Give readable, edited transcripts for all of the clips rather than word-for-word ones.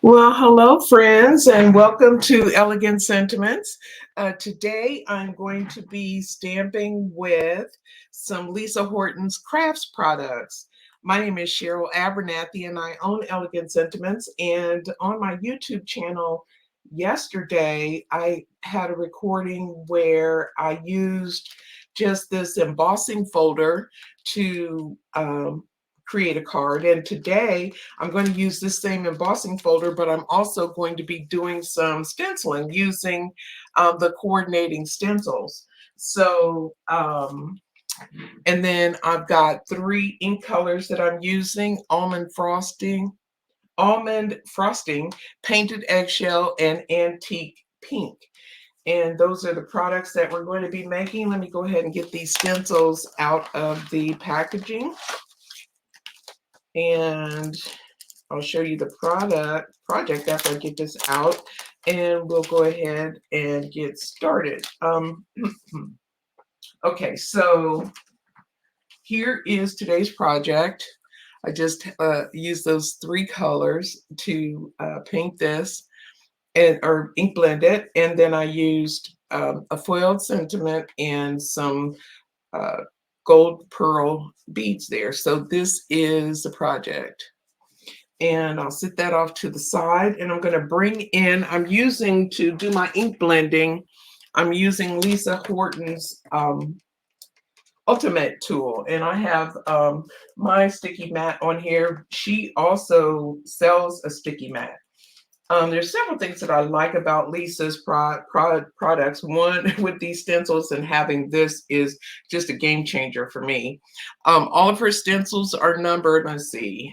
Well, hello, friends, and welcome to Elegant Sentiments. Today, I'm going to be stamping with some Lisa Horton's crafts products. My name is Cheryl Abernathy, and I own Elegant Sentiments. And on my YouTube channel yesterday, I had a recording where I used just this embossing folder to create a card. And today, I'm going to use this same embossing folder, but I'm also going to be doing some stenciling using the coordinating stencils. So, and then I've got three ink colors that I'm using: almond frosting, painted eggshell, and antique pink. And those are the products that we're going to be making. Let me go ahead and get these stencils out of the packaging. And I'll show you the project after I get this out, and we'll go ahead and get started. Okay, so here is today's project. I just used those three colors to paint this or ink blend it, and then I used a foiled sentiment and some uh, gold pearl beads there. So this is the project. And I'll set that off to the side, and I'm going to bring in, I'm using to do my ink blending, I'm using Lisa Horton's Ultimate tool, and I have my sticky mat on here. She also sells a sticky mat. There's several things that I like about Lisa's products. One, with these stencils and having this is just a game changer for me. All of her stencils are numbered. Let's see.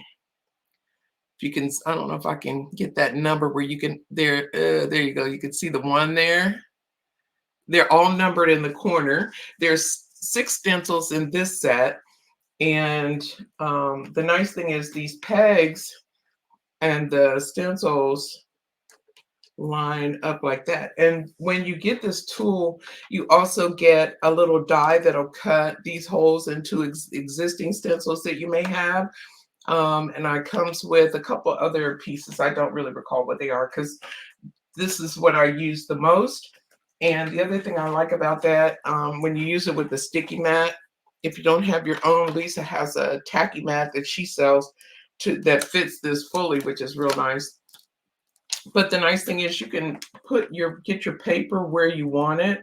You can, I don't know if I can get that number where you can, there you go. You can see the one there. They're all numbered in the corner. There's 6 stencils in this set. And the nice thing is these pegs and the stencils line up like that. And when you get this tool, you also get a little die that'll cut these holes into existing stencils that you may have. And it comes with a couple other pieces. I don't really recall what they are because this is what I use the most. And the other thing I like about that, when you use it with the sticky mat, if you don't have your own, Lisa has a tacky mat that she sells that fits this fully, which is real nice. But the nice thing is you can get your paper where you want it.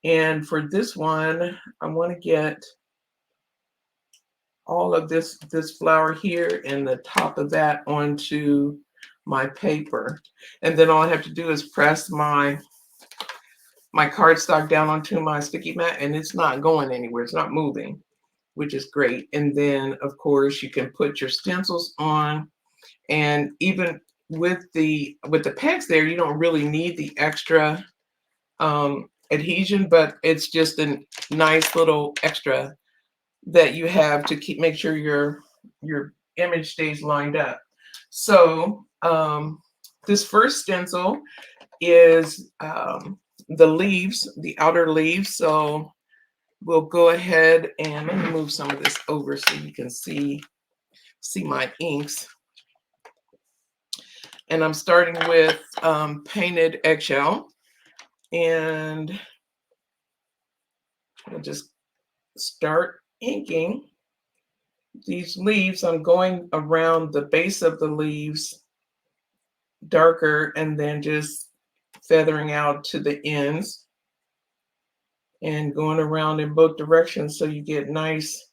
And for this one, I want to get all of this flower here and the top of that onto my paper. And then all I have to do is press my cardstock down onto my sticky mat, and it's not going anywhere. It's not moving, which is great. And then, of course, you can put your stencils on. And even with the pegs there, you don't really need the extra adhesion, but it's just a nice little extra that you have to make sure your image stays lined up. So this first stencil is the leaves, the outer leaves. So we'll go ahead and let me move some of this over so you can see my inks. And I'm starting with painted eggshell, and I'll just start inking these leaves. I'm going around the base of the leaves darker and then just feathering out to the ends and going around in both directions so you get nice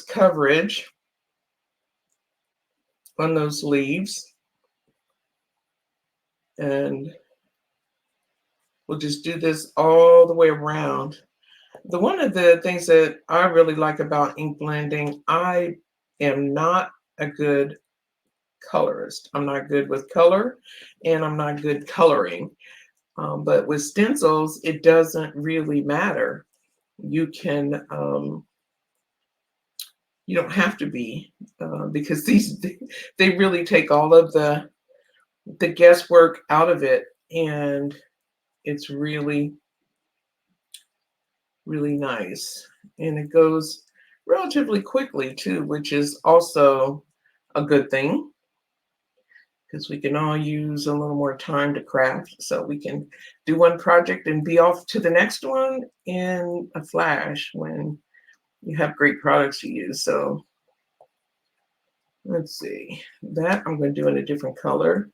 coverage on those leaves. And we'll just do this all the way around. One of the things that I really like about ink blending, I am not a good colorist. I'm not good with color, and I'm not good coloring. But with stencils, it doesn't really matter. You can, you don't have to be, because they really take all of the guesswork out of it, and it's really nice. And it goes relatively quickly too, which is also a good thing. because we can all use a little more time to craft. So we can do one project and be off to the next one in a flash when you have great products to use. So let's see, that I'm going to do in a different color.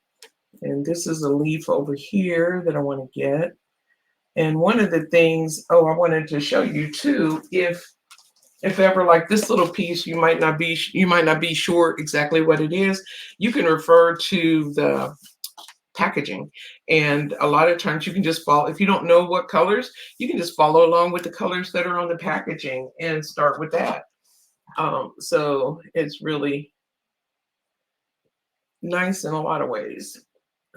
And this is a leaf over here that I want to get. And one of the things, oh, I wanted to show you too, if ever like this little piece, you might not be sure exactly what it is, you can refer to the packaging. And a lot of times you can just follow, if you don't know what colors, you can just follow along with the colors that are on the packaging and start with that. So it's really nice in a lot of ways.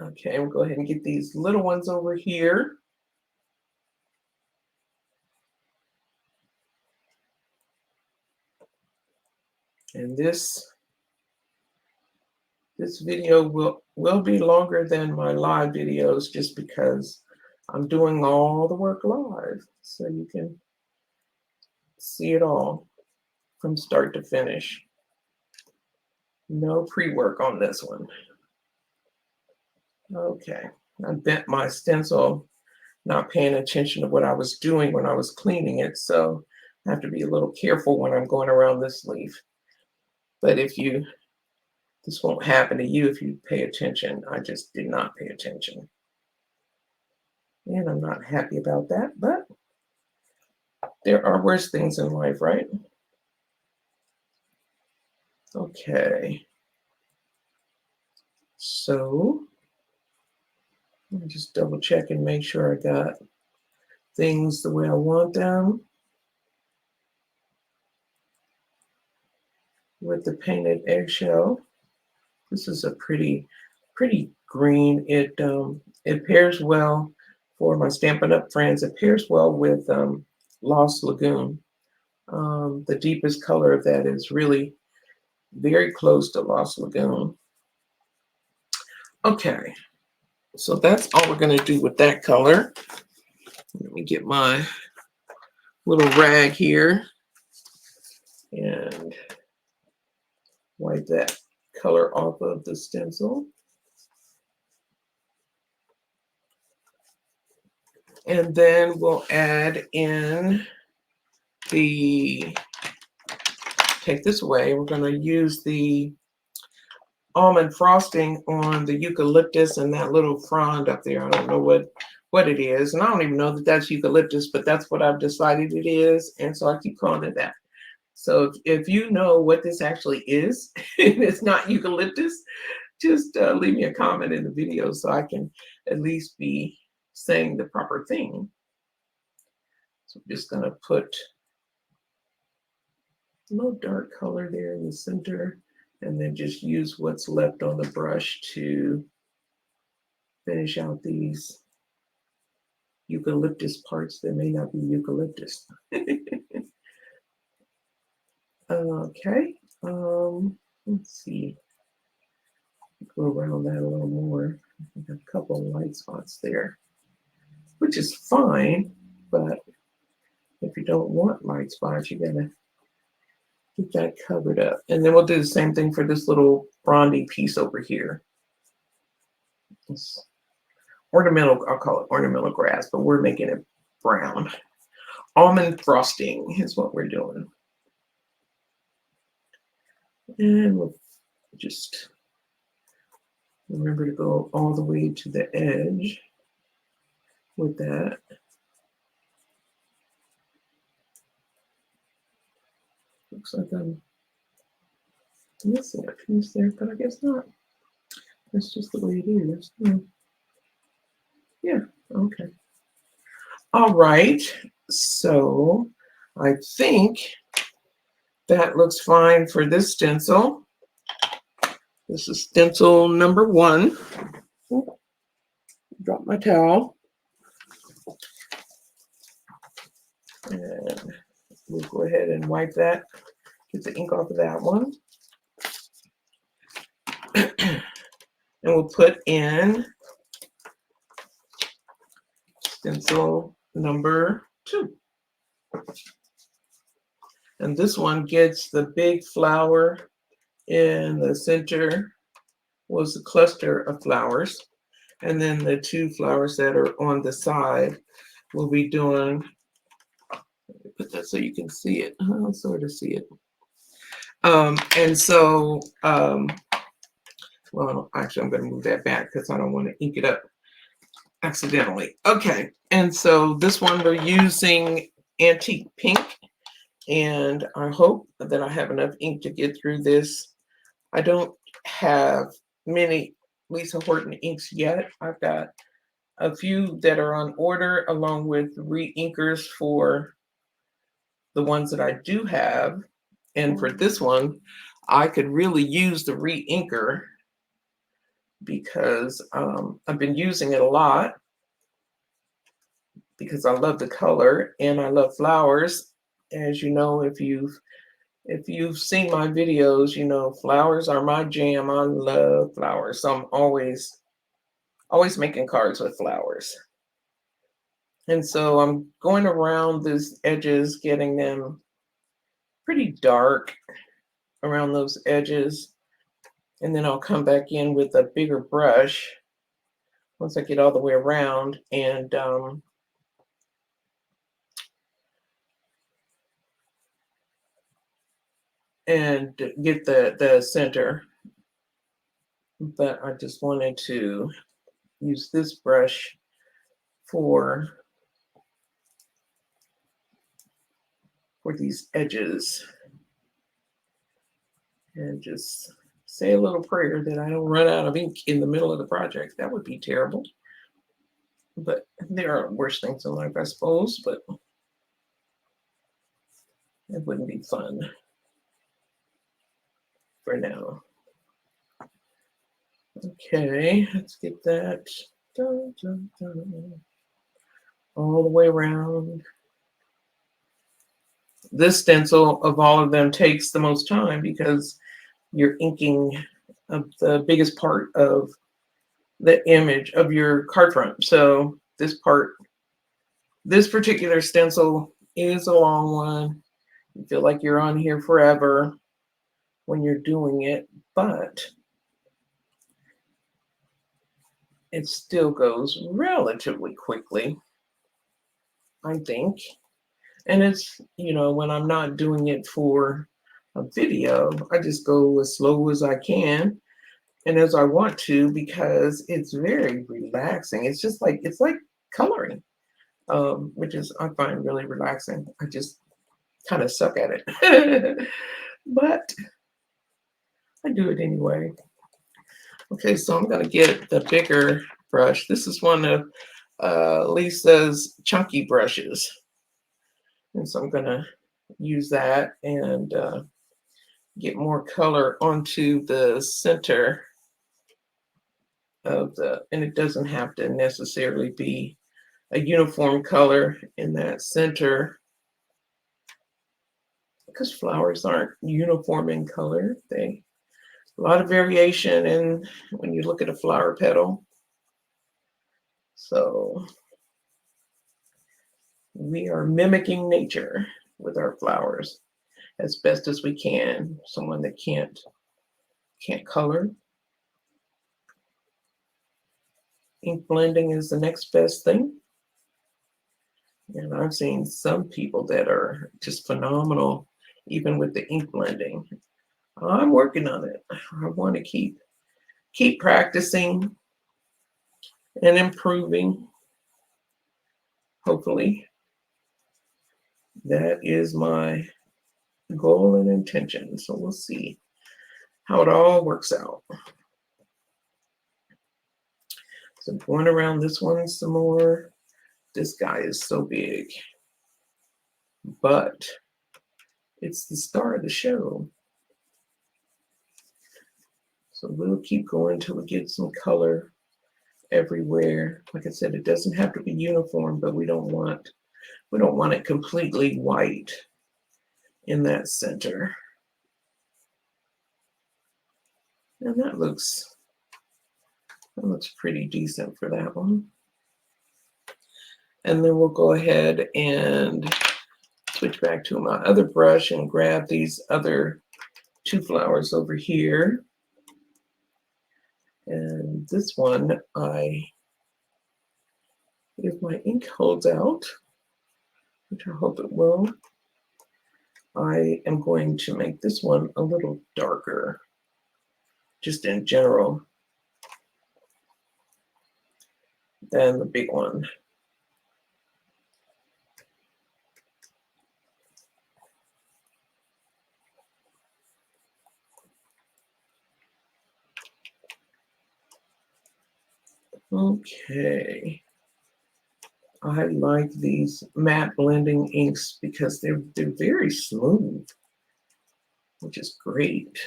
Okay, we'll go ahead and get these little ones over here. And this video will be longer than my live videos just because I'm doing all the work live, so you can see it all from start to finish. No pre-work on this one. Okay, I bent my stencil, not paying attention to what I was doing when I was cleaning it, so I have to be a little careful when I'm going around this leaf. But this won't happen to you if you pay attention. I just did not pay attention. And I'm not happy about that, but there are worse things in life, right? Okay. So let me just double check and make sure I got things the way I want them with the painted eggshell. This is a pretty green. It pairs well for my Stampin' Up! Friends. It pairs well with Lost Lagoon. The deepest color of that is really very close to Lost Lagoon. Okay, so that's all we're going to do with that color. Let me get my little rag here and wipe that color off of the stencil. And then we'll add in take this away, we're going to use the almond frosting on the eucalyptus and that little frond up there. I don't know what it is, and I don't even know that that's eucalyptus, but that's what I've decided it is, and so I keep calling it that. So if you know what this actually is and it's not eucalyptus, just leave me a comment in the video so I can at least be saying the proper thing. So I'm just going to put a little dark color there in the center, and then just use what's left on the brush to finish out these eucalyptus parts that may not be eucalyptus. Okay, let's see. Go around that a little more. I got a couple of light spots there, which is fine, but if you don't want light spots, you gotta get that covered up. And then we'll do the same thing for this little frondy piece over here. It's ornamental, I'll call it ornamental grass, but we're making it brown. Almond frosting is what we're doing. And we'll just remember to go all the way to the edge with that. Looks like I'm missing a piece there, but I guess not. That's just the way it is. Yeah, okay. All right, so I think that looks fine for this stencil. This is stencil number 1. Ooh, drop my towel. And we'll go ahead and wipe that, get the ink off of that one. And we'll put in stencil number 2. And this one gets the big flower in the center was a cluster of flowers. And then the two flowers that are on the side, we'll be doing, put that so you can see it. I'll sort of see it. And so, well, actually, I'm going to move that back because I don't want to ink it up accidentally. Okay, and so this one we're using antique pink, and I hope that I have enough ink to get through this. I don't have many Lisa Horton inks yet. I've got a few that are on order along with re-inkers for the ones that I do have. And for this one, I could really use the re-inker because I've been using it a lot because I love the color and I love flowers. As you know, if you've seen my videos, you know flowers are my jam. I love flowers. So I'm always making cards with flowers. And so I'm going around these edges, getting them pretty dark around those edges. And then I'll come back in with a bigger brush once I get all the way around and get the center. But I just wanted to use this brush for these edges and just say a little prayer that I don't run out of ink in the middle of the project. That would be terrible. But there are worse things in life, I suppose, but it wouldn't be fun for now. Okay, let's get that dun, dun, dun, all the way around. This stencil of all of them takes the most time because you're inking the biggest part of the image of your card front. So this particular stencil is a long one. You feel like you're on here forever when you're doing it, but it still goes relatively quickly, I think. And it's, you know, when I'm not doing it for a video, I just go as slow as I can and as I want to because it's very relaxing. It's just like, it's like coloring, which is, I find really relaxing. I just kind of suck at it, but I do it anyway. Okay, so I'm going to get the bigger brush. This is one of Lisa's chunky brushes. And so I'm going to use that and get more color onto the center of and it doesn't have to necessarily be a uniform color in that center because flowers aren't uniform in color. A lot of variation in when you look at a flower petal. So we are mimicking nature with our flowers as best as we can. Someone that can't color, ink blending is the next best thing. And I've seen some people that are just phenomenal, even with the ink blending. I'm working on it. I want to keep practicing and improving. Hopefully, that is my goal and intention. So we'll see how it all works out. So going around this one some more. This guy is so big, but it's the star of the show. So we'll keep going until we get some color everywhere. Like I said, it doesn't have to be uniform, but we don't want it completely white in that center. And that looks pretty decent for that one. And then we'll go ahead and switch back to my other brush and grab these other two flowers over here. And this one, if my ink holds out, which I hope it will, I am going to make this one a little darker, just in general, than the big one. Okay. I like these matte blending inks because they're very smooth, which is great.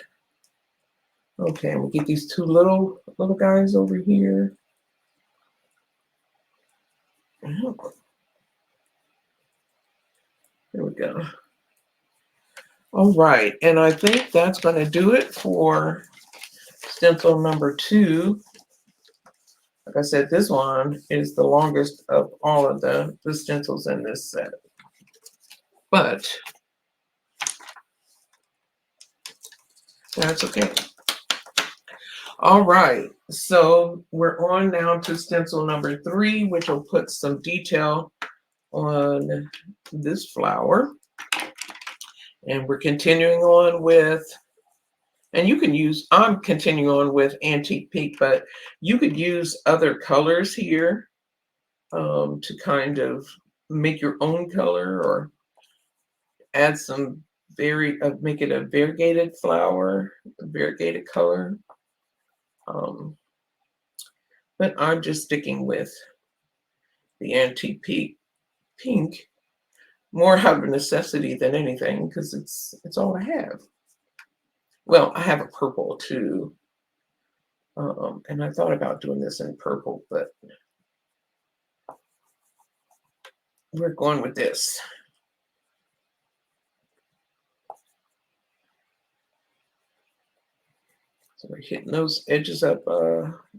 Okay, I'm gonna get these two little guys over here. Oh, there we go. All right, and I think that's going to do it for stencil number 2. Like I said, this one is the longest of all of the stencils in this set. But that's okay. All right, so we're on now to stencil number 3, which will put some detail on this flower. And we're continuing on with, and you can use, I'm continuing on with Antique Pink, but you could use other colors here to kind of make your own color or add some make it a variegated flower, a variegated color. But I'm just sticking with the Antique Pink more out of necessity than anything because it's all I have. Well, I have a purple too. And I thought about doing this in purple, but we're going with this. So we're hitting those edges up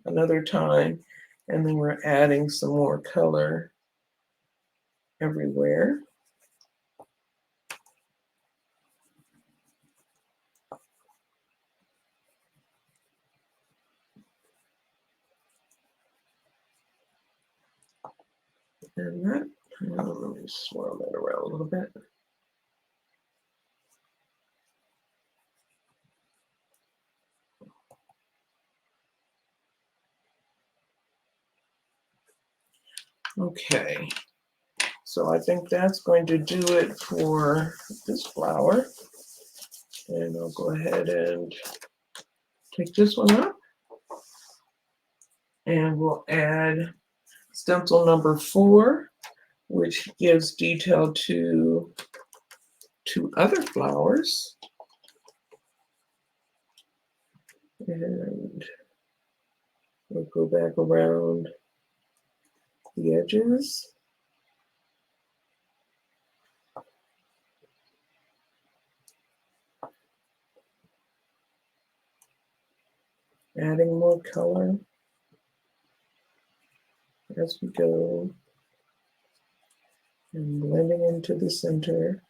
another time, and then we're adding some more color everywhere. And that, let me swirl that around a little bit. Okay, so I think that's going to do it for this flower. And I'll go ahead and take this one up. And we'll add stencil number 4, which gives detail to 2 other flowers. And we'll go back around the edges. Adding more color as we go and blending into the center.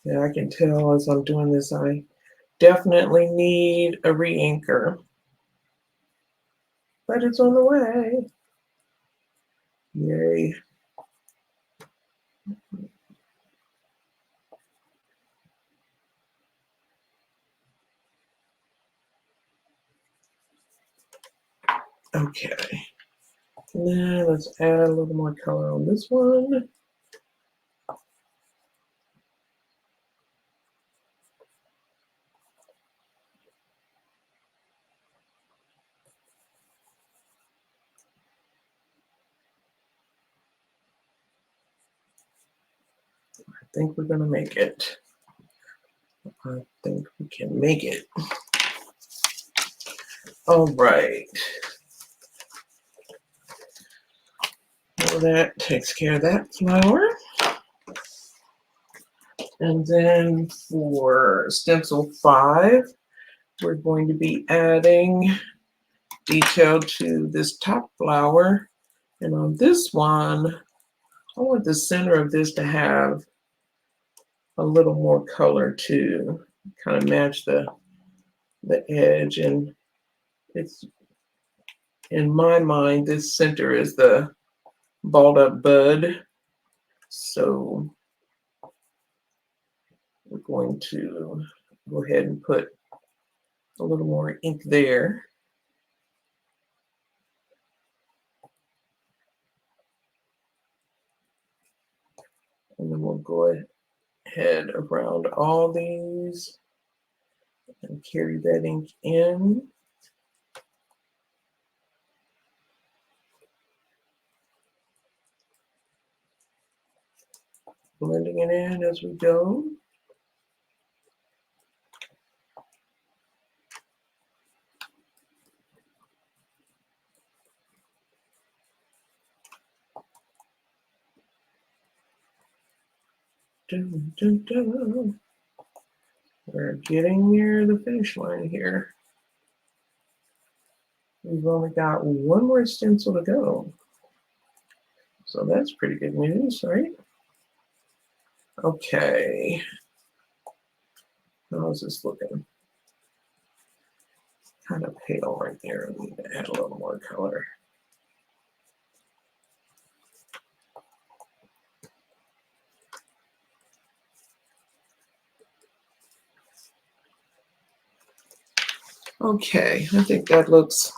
Yeah, I can tell as I'm doing this, I definitely need a re-inker, but it's on the way. Yay. Okay. Now let's add a little more color on this one. I think we're going to make it. I think we can make it. All right. Well, that takes care of that flower. And then for stencil 5, we're going to be adding detail to this top flower. And on this one, I want the center of this to have a little more color to kind of match the edge. And it's, in my mind, this center is the balled up bud. So we're going to go ahead and put a little more ink there. And then we'll go ahead around all these and carry that ink in. Blending it in as we go. Dun, dun, dun. We're getting near the finish line here. We've only got one more stencil to go. So that's pretty good news, right? Okay. How's this looking? Kind of pale right there. I need to add a little more color. Okay, I think that looks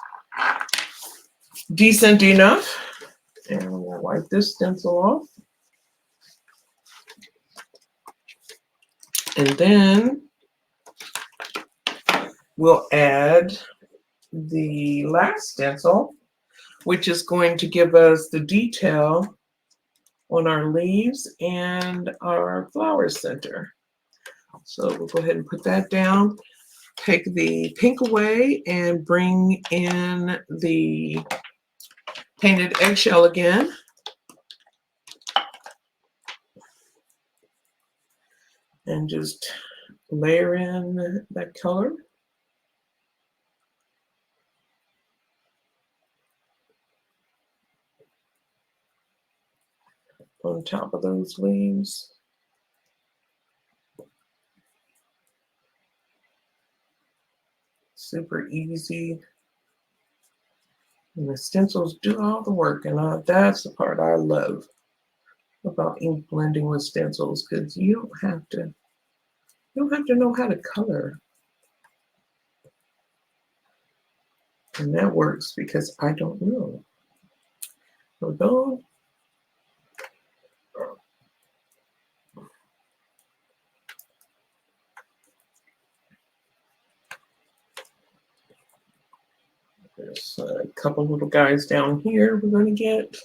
decent enough. And we'll wipe this stencil off. And then we'll add the last stencil, which is going to give us the detail on our leaves and our flower center. So we'll go ahead and put that down. Take the pink away and bring in the painted eggshell again. And just layer in that color. On top of those leaves. Super easy. And the stencils do all the work, and that's the part I love about ink blending with stencils, because you don't have to know how to color. And that works because I don't know. So go. There's a couple little guys down here we're going to get.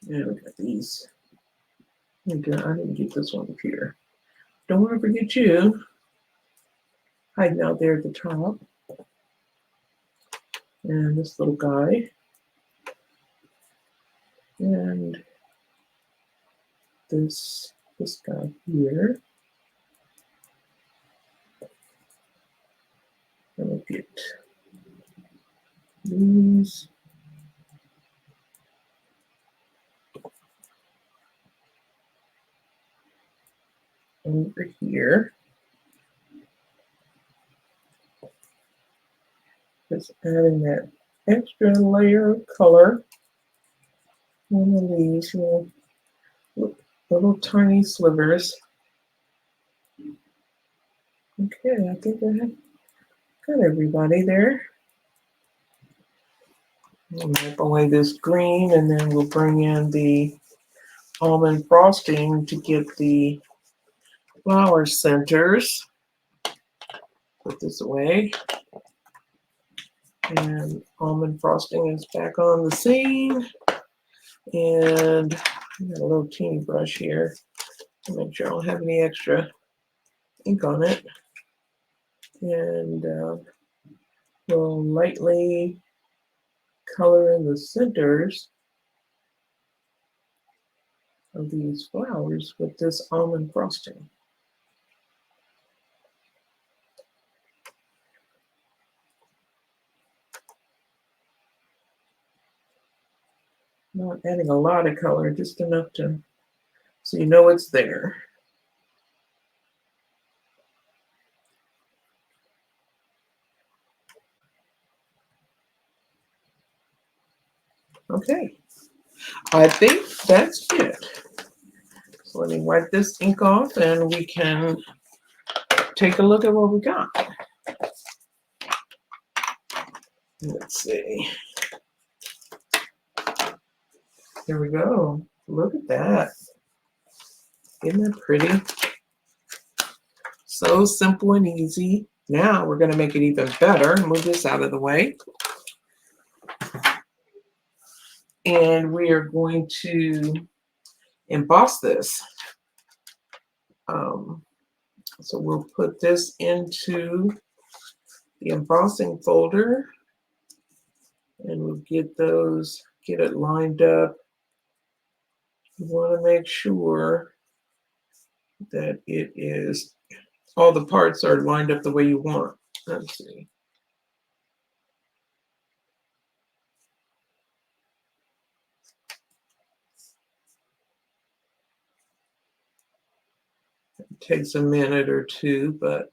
Yeah, we got these. Okay, I didn't get this one up here. Don't want to forget you. Hiding out there at the top. And this little guy. And this guy here. And we'll get these. Over here. Just adding that extra layer of color on the leaves, little tiny slivers. Okay, I think I have got everybody there. We'll wipe away this green, and then we'll bring in the almond frosting to get the flower centers. Put this away. And almond frosting is back on the scene. And I got a little teeny brush here to make sure I don't have any extra ink on it. And we'll lightly color in the centers of these flowers with this almond frosting. Not adding a lot of color, just enough to so you know it's there. Okay, I think that's it. So let me wipe this ink off and we can take a look at what we got. Let's see. Here we go. Look at that. Isn't that pretty? So simple and easy. Now we're going to make it even better. Move this out of the way. And we are going to emboss this. So we'll put this into the embossing folder and we'll get it lined up. You want to make sure that it is, all the parts are lined up the way you want. Let's see. It takes a minute or two, but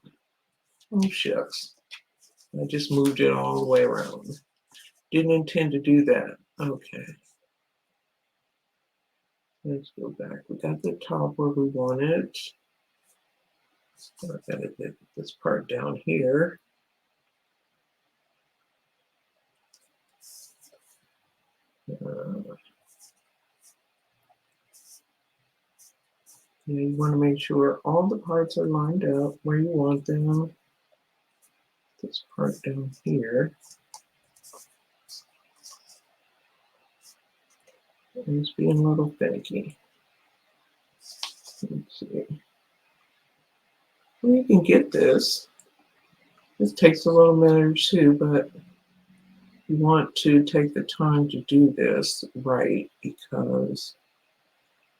oh shucks. I just moved it all the way around. Didn't intend to do that. Okay. Let's go back. We got the top where we want it. I gotta get this part down here. You want to make sure all the parts are lined up where you want them. This part down here. It's being a little finicky. Let's see. Well, you can get this. This takes a little minute or two, but you want to take the time to do this right because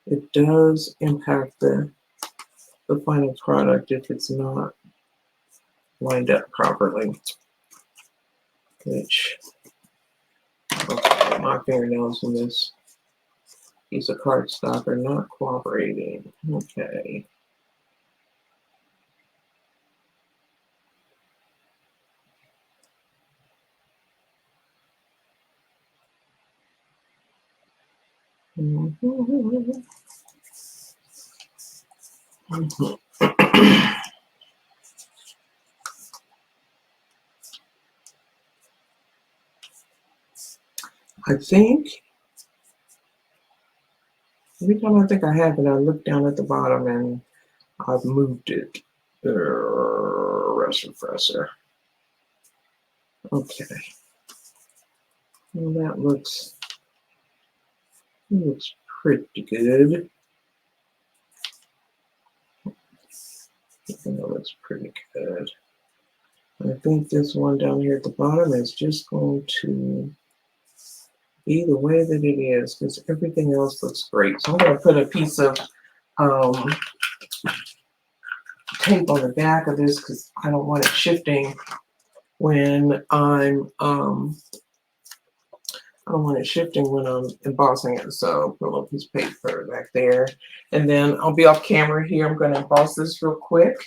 it does impact the final product if it's not lined up properly. Which, okay, my fingernails in this piece of cardstock are not cooperating. Okay. I think every time I think I have it, I look down at the bottom and I've moved it. Refresher. Okay. Well, that looks pretty good. That looks pretty good. I think this one down here at the bottom is just going to be the way that it is because everything else looks great. So I'm going to put a piece of tape on the back of this because I don't want it shifting when I'm embossing it. So put a little piece of paper back there, and then I'll be off camera here. I'm going to emboss this real quick.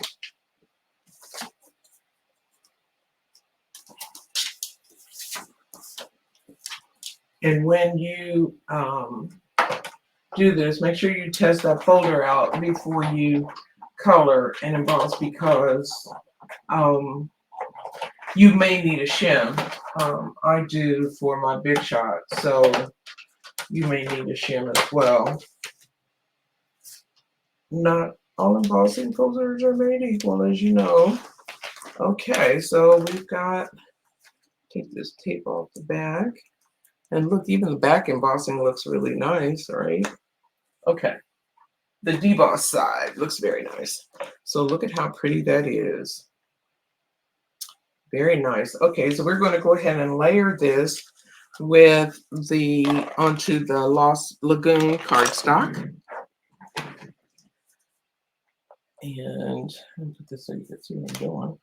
And when you do this, make sure you test that folder out before you color and emboss because you may need a shim. I do for my big shot, so you may need a shim as well. Not all embossing folders are made equal, as you know. Okay, so we've got, take this tape off the back. And look, even the back embossing looks really nice, right? Okay. The deboss side looks very nice. So look at how pretty that is. Very nice. Okay, so we're going to go ahead and layer this with onto the Lost Lagoon cardstock. And I'll put this so you can see what I'm doing.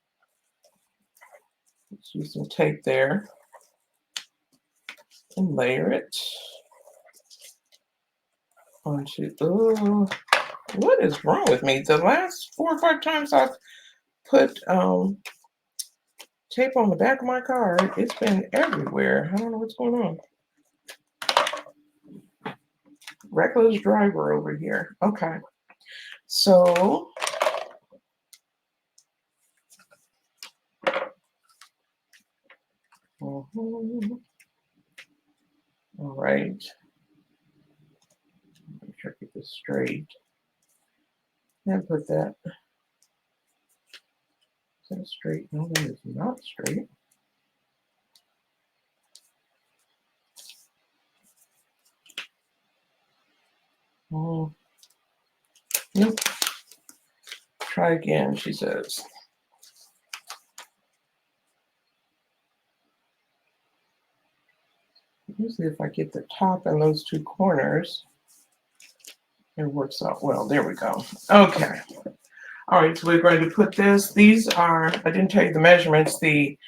Let's use some tape there and layer it. onto, oh, what is wrong with me? The last 4 or 5 times I've put tape on the back of my card, it's been everywhere. I don't know what's going on. Reckless driver over here. Okay. So all right. Make sure I get this straight. And put that. Is that straight? No, that is not straight. Oh, nope. Try again, she says. Usually if I get the top and those 2 corners, it works out well. There we go. Okay. All right, so we're going to put this. These are, I didn't tell you the measurements. The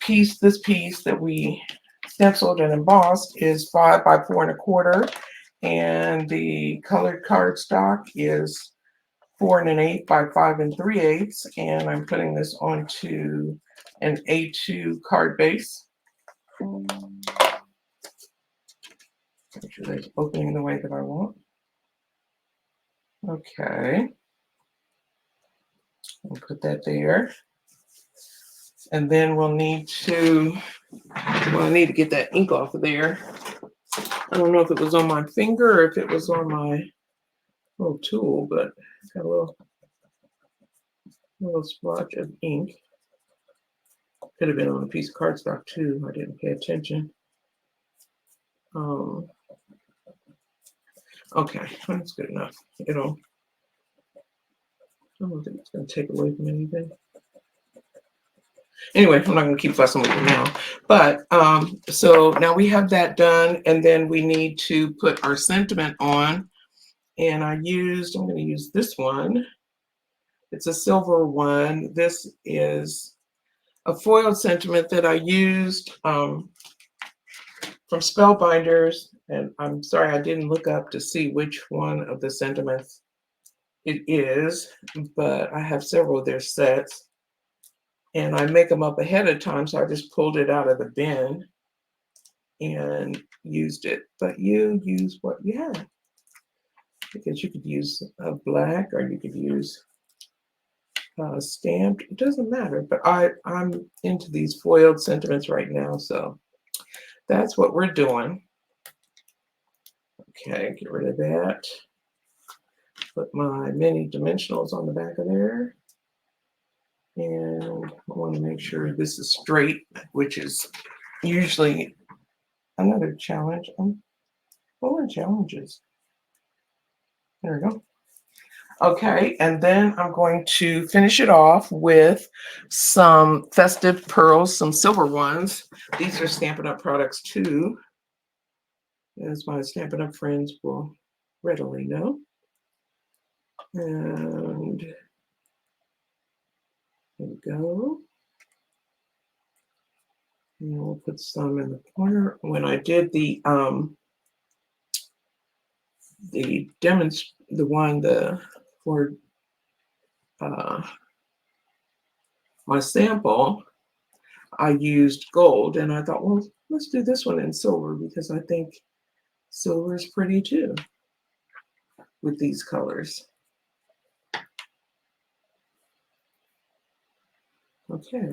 piece, this piece that we stenciled and embossed is 5 by 4 1/4. And the colored cardstock is 4 1/8 by 5 3/8. And I'm putting this onto an A2 card base. Make sure that's opening the way that I want. Okay. We'll put that there. And then we'll need to get that ink off of there. I don't know if it was on my finger or if it was on my little tool, but it's got a little splotch of ink. Could have been on a piece of cardstock too. I didn't pay attention. Okay, that's good enough. I don't think it's going to take away from anything. Anyway, I'm not going to keep fussing with it now. But so now we have that done, and then we need to put our sentiment on. And I'm going to use this one. It's a silver one. This is a foiled sentiment that I used from Spellbinders. And I'm sorry, I didn't look up to see which one of the sentiments it is, but I have several of their sets. And I make them up ahead of time, so I just pulled it out of the bin and used it. But you use what you have. Because you could use a black or you could use stamped. It doesn't matter, but I'm into these foiled sentiments right now, so that's what we're doing. Okay, get rid of that. Put my mini dimensionals on the back of there. And I want to make sure this is straight, which is usually another challenge. I'm full of challenges. There we go. Okay, and then I'm going to finish it off with some festive pearls, some silver ones. These are Stampin' Up! Products too, as my Stampin' Up! Friends will readily know. And there we go. And we'll put some in the corner. When I did the for my sample, I used gold, and I thought, well, let's do this one in silver because I think silver is pretty too with these colors. Okay,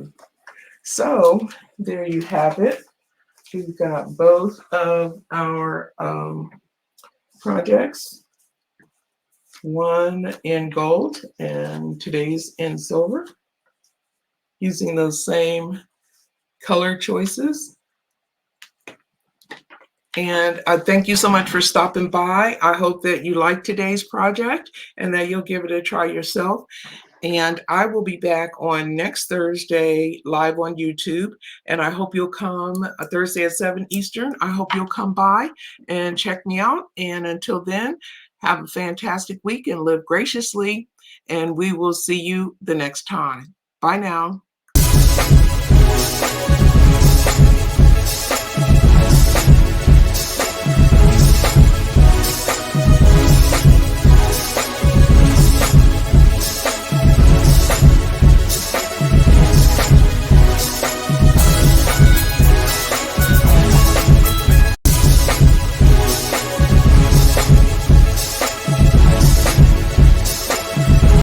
so there you have it. We've got both of our projects, one in gold and today's in silver, using those same color choices. And thank you so much for stopping by. I hope that you liked today's project and that you'll give it a try yourself. And I will be back on next Thursday live on YouTube. And I hope you'll come Thursday at 7 Eastern. I hope you'll come by and check me out. And until then, have a fantastic week and live graciously. And we will see you the next time. Bye now.